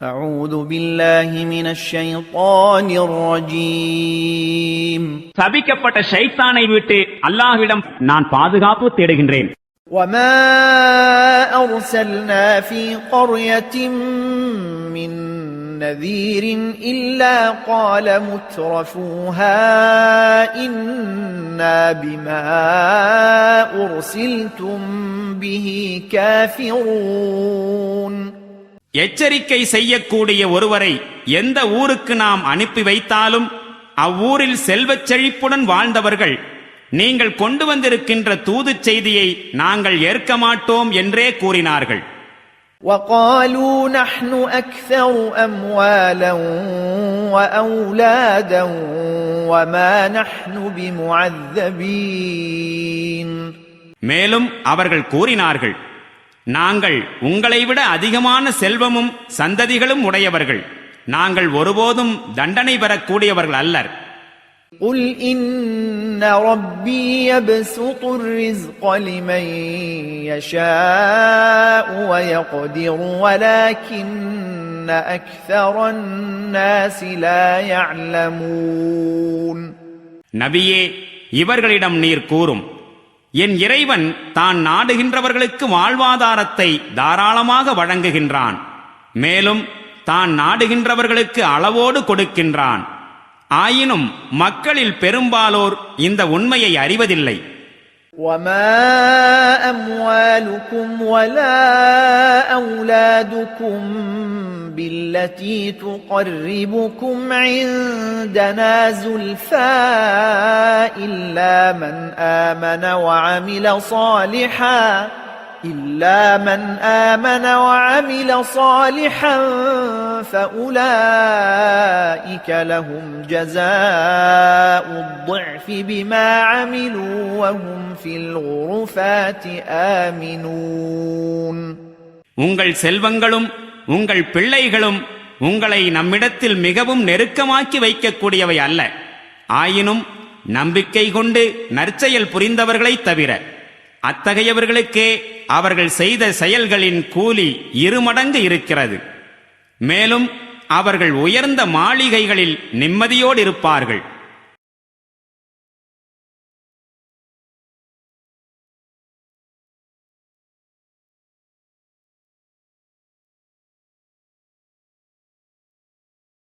أعوذ بالله من الشيطان الرجيم சபிக்கப்பட்ட ஷைத்தானை விட்டு அல்லாஹ்விடம் நான் பாதுகாப்பு தேடுகின்றேன். وما أرسلنا في قرية من نذير إلا قال مترفوها إنا بما أرسلتم به كافرون. எச்சரிக்கை செய்யக்கூடிய ஒருவரை எந்த ஊருக்கு நாம் அனுப்பி வைத்தாலும் அவ்வூரில் செல்வச் செழிப்புடன் வாழ்ந்தவர்கள் நீங்கள் கொண்டு வந்திருக்கின்ற தூதுச் செய்தியை நாங்கள் ஏற்க மாட்டோம் என்றே கூறினார்கள். وقالوا نحن أكثر أموالا وأولادا وما نحن بمعذبين. மேலும் அவர்கள் கூறினார்கள், நாங்கள் உங்களை விட அதிகமான செல்வமும் சந்ததிகளும் உடையவர்கள், நாங்கள் ஒருபோதும் தண்டனை பெறக்கூடியவர்கள் அல்லர். قل إن ربي يبسط الرزق لمن يشاء ويقدر ولكن أكثر الناس لا يعلمون. நபியே, இவர்களிடம் நீர் கூறும், என் இறைவன் தான் நாடுகின்றவர்களுக்கு வாழ்வாதாரத்தை தாராளமாக வழங்குகின்றான், மேலும் தான் நாடுகின்றவர்களுக்கு அளவோடு கொடுக்கின்றான். ஆயினும் மக்களில் பெரும்பாலோர் இந்த உண்மையை அறிவதில்லை. وما أموالكم ولا أولادكم بالتي تقربكم عندنا زلفى إلا من آمن وعمل صالحا فأولئك لهم جزاء الضعف بما عملوا وهم في الغرفات آمنون. உங்கள் செல்வங்களும் உங்கள் பிள்ளைகளும் உங்களை நம்மிடத்தில் மிகவும் நெருக்கமாக்கி வைக்கக்கூடியவை அல்ல. ஆயினும் நம்பிக்கை கொண்டு நற்செயல் புரிந்தவர்களை தவிர அத்தகையவர்களுக்கே அவர்கள் செய்த செயல்களின் கூலி 2 மடங்கு இருக்கிறது. மேலும் அவர்கள் உயர்ந்த மாளிகைகளில் நிம்மதியோடு இருப்பார்கள்.